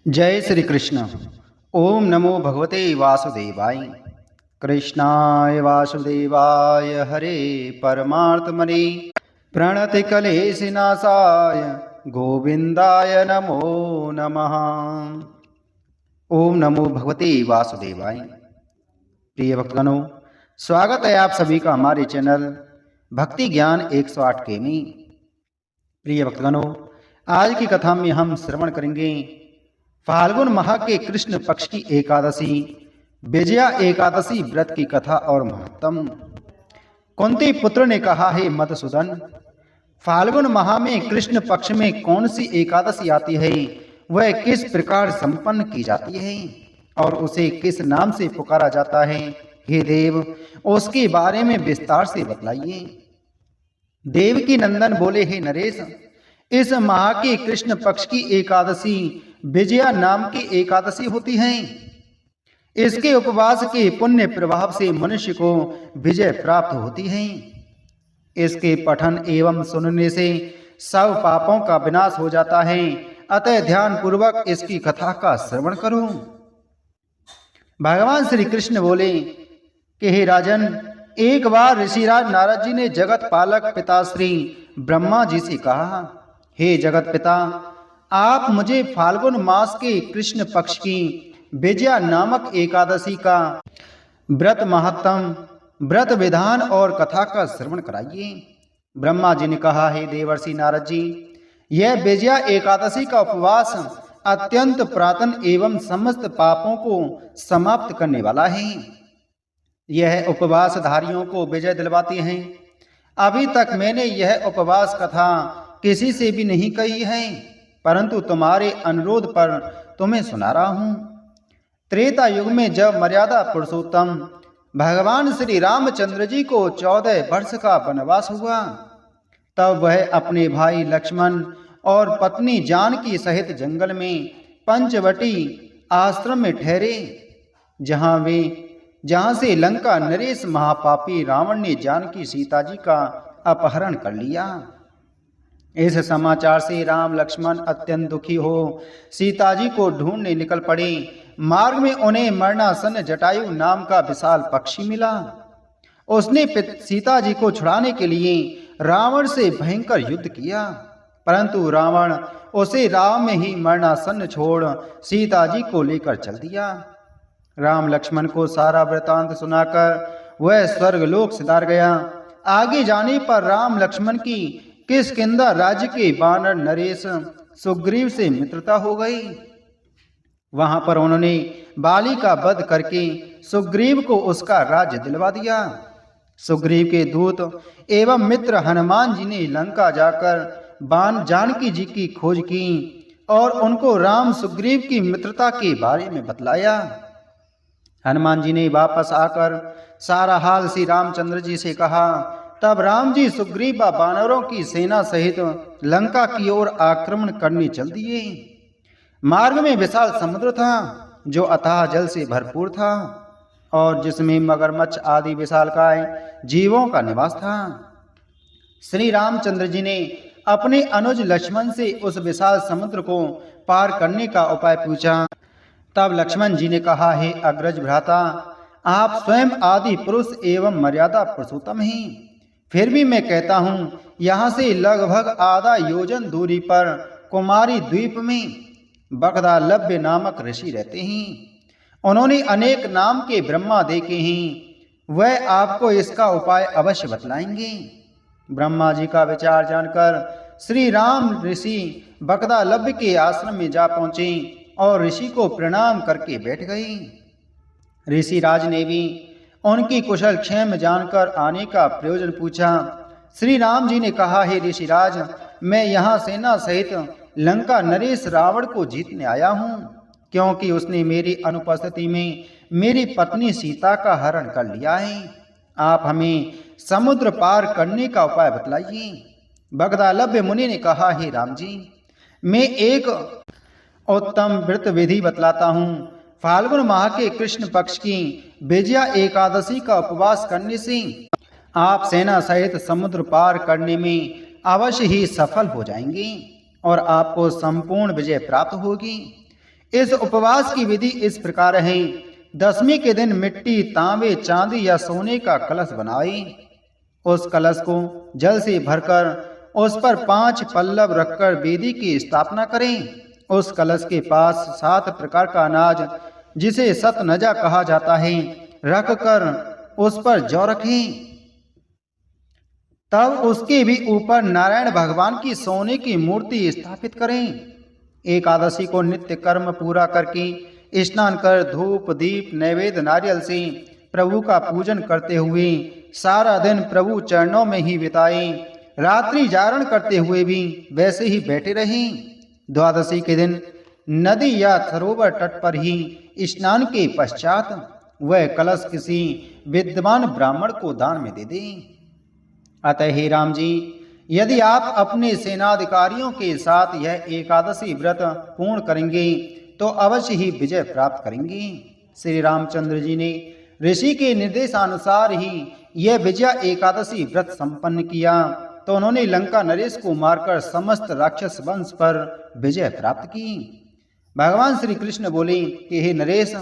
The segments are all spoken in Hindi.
जय श्री कृष्ण। ओम नमो भगवते वासुदेवाय। कृष्णाय वासुदेवाय हरे परमात्मने प्रणति कलेशनाशाय गोविंदाय नमो नमः। ओम नमो भगवते वासुदेवाय। प्रिय भक्तगणों, स्वागत है आप सभी का हमारे चैनल भक्ति ज्ञान 108 के में। प्रिय भक्तगणों, आज की कथा में हम श्रवण करेंगे फाल्गुन माह के कृष्ण पक्ष की एकादशी विजया एकादशी व्रत की कथा और महत्तम। कुंती पुत्र ने कहा, हे मधुसूदन, फाल्गुन माह में कृष्ण पक्ष में कौन सी एकादशी आती है, वह किस प्रकार संपन्न की जाती है और उसे किस नाम से पुकारा जाता है? हे देव, उसके बारे में विस्तार से बतलाइए। देवकी नंदन बोले, हे नरेश, इस माह के कृष्ण पक्ष की एकादशी विजया नाम की एकादशी होती है। इसके उपवास के पुण्य प्रभाव से मनुष्य को विजय प्राप्त होती है। इसके पठन एवं सुनने से सब पापों का विनाश हो जाता है। अतः ध्यान पूर्वक इसकी कथा का श्रवण करो। भगवान श्री कृष्ण बोले कि हे राजन, एक बार ऋषिराज नारद जी ने जगत पालक पिताश्री ब्रह्मा जी से कहा, हे जगत पिता, आप मुझे फाल्गुन मास के कृष्ण पक्ष की विजया नामक एकादशी का व्रत महत्तम, व्रत विधान और कथा का श्रवण कराइए। ब्रह्मा जी ने कहा, हे देवर्षि नारद जी, यह विजया एकादशी का उपवास अत्यंत प्रातन एवं समस्त पापों को समाप्त करने वाला है। यह उपवास धारियों को विजय दिलवाती है। अभी तक मैंने यह उपवास कथा किसी से भी नहीं कही है, परंतु तुम्हारे अनुरोध पर तुम्हें सुना रहा हूं। त्रेता युग में जब मर्यादा पुरुषोत्तम भगवान श्री रामचंद्र जी को 14 वर्ष का वनवास हुआ, तब वह अपने भाई लक्ष्मण और पत्नी जानकी सहित जंगल में पंचवटी आश्रम में ठहरे, जहां से लंका नरेश महापापी रावण ने जानकी सीता जी का अपहरण कर लिया। इस समाचार से राम लक्ष्मण अत्यंत दुखी हो सीता जी को ढूंढने निकल पड़े। मार्ग में उन्हें मरणासन जटायु नाम का विशाल पक्षी मिला। उसने सीता जी को छुड़ाने के लिए रावण से भयंकर युद्ध किया, परंतु रावण उसे राह में ही मरणासन छोड़ सीता जी को लेकर चल दिया। राम लक्ष्मण को सारा वृतांत सुनाकर वह स्वर्गलोक सिधार गया। आगे जाने पर राम लक्ष्मण की किष्किंधा राज्य के वानर नरेश सुग्रीव से मित्रता हो गई। वहां पर उन्होंने बाली का वध करके सुग्रीव को उसका राज्य दिलवा दिया। सुग्रीव के दूत एवं मित्र हनुमान जी ने लंका जाकर जानकी जी की खोज की और उनको राम सुग्रीव की मित्रता के बारे में बतलाया। हनुमान जी ने वापस आकर सारा हाल श्री रामचंद्र जी से कहा। तब राम जी सुग्रीव व वानरों की सेना सहित लंका की ओर आक्रमण करने चल दिए। मार्ग में विशाल समुद्र था जो अथाह जल से भरपूर था और जिसमें मगरमच्छ आदि विशालकाय जीवों का निवास था। श्री रामचंद्र जी ने अपने अनुज लक्ष्मण से उस विशाल समुद्र को पार करने का उपाय पूछा। तब लक्ष्मण जी ने कहा, हे अग्रज भ्राता, आप स्वयं आदि पुरुष एवं मर्यादा पुरुषोत्तम हैं, फिर भी मैं कहता हूं, यहां से लगभग आधा योजन दूरी पर कुमारी द्वीप में बगदालभ्य नामक ऋषि रहते हैं। उन्होंने अनेक नाम के ब्रह्मा देखे हैं, वह आपको इसका उपाय अवश्य बतलाएंगे। ब्रह्मा जी का विचार जानकर श्री राम ऋषि बगदालभ्य के आश्रम में जा पहुंचे और ऋषि को प्रणाम करके बैठ गए। ऋषि राज ने भी उनकी कुशल क्षेम जानकर आने का प्रयोजन पूछा। श्री राम जी ने कहा, हे ऋषिराज, मैं यहाँ सेना सहित लंका नरेश रावण को जीतने आया हूँ, क्योंकि उसने मेरी अनुपस्थिति में मेरी पत्नी सीता का हरण कर लिया है। आप हमें समुद्र पार करने का उपाय बतलाइए। बगदालभ्य मुनि ने कहा, हे राम जी, मैं एक उत्तम व्रत विधि बतलाता हूँ। फाल्गुन माह के कृष्ण पक्ष की विजया एकादशी का उपवास करने से आप सेना सहित समुद्र पार करने में अवश्य ही सफल हो जाएंगे और आपको संपूर्ण विजय प्राप्त होगी। इस उपवास की विधि इस प्रकार है। दशमी के दिन मिट्टी, तांबे, चांदी या सोने का कलश बनाए। उस कलश को जल से भरकर उस पर 5 पल्लव रखकर वेदी की स्थापना करें। उस कलश के पास 7 प्रकार का अनाज, जिसे सतनजा कहा जाता है, रखकर उस पर जौ रखें। तब उसके भी ऊपर नारायण भगवान की सोने की मूर्ति स्थापित करें। एकादशी को नित्य कर्म पूरा करके स्नान कर धूप, दीप, नैवेद्य, नारियल से प्रभु का पूजन करते हुए सारा दिन प्रभु चरणों में ही बिताएं। रात्रि जागरण करते हुए भी वैसे ही बैठे रहें। द्वादशी के दिन नदी या सरोवर तट पर ही स्नान के पश्चात वह कलश किसी विद्वान ब्राह्मण को दान में दे दें। अतः हे राम जी, यदि आप अपने सेनाधिकारियों के साथ यह एकादशी व्रत पूर्ण करेंगे तो अवश्य ही विजय प्राप्त करेंगे। श्री रामचंद्र जी ने ऋषि के निर्देशानुसार ही यह विजया एकादशी व्रत संपन्न किया तो उन्होंने लंका नरेश को मारकर समस्त राक्षस वंश पर विजय प्राप्त की। भगवान श्री कृष्ण बोले कि हे नरेश,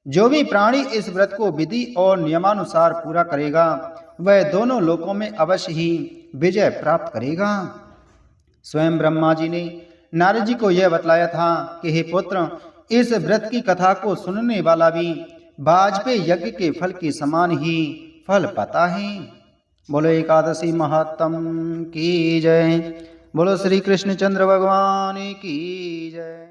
जो भी प्राणी इस व्रत को विधि और नियमानुसार पूरा करेगा वह दोनों लोकों में अवश्य ही विजय प्राप्त करेगा। स्वयं ब्रह्मा जी ने नारद जी को यह बतलाया था कि हे पुत्र, इस व्रत की कथा को सुनने वाला भी वाजपेयी यज्ञ के फल के समान ही फल पाता है। बोलो एकादशी महात्म की जय। बोलो श्री कृष्णचंद्र भगवान की जय।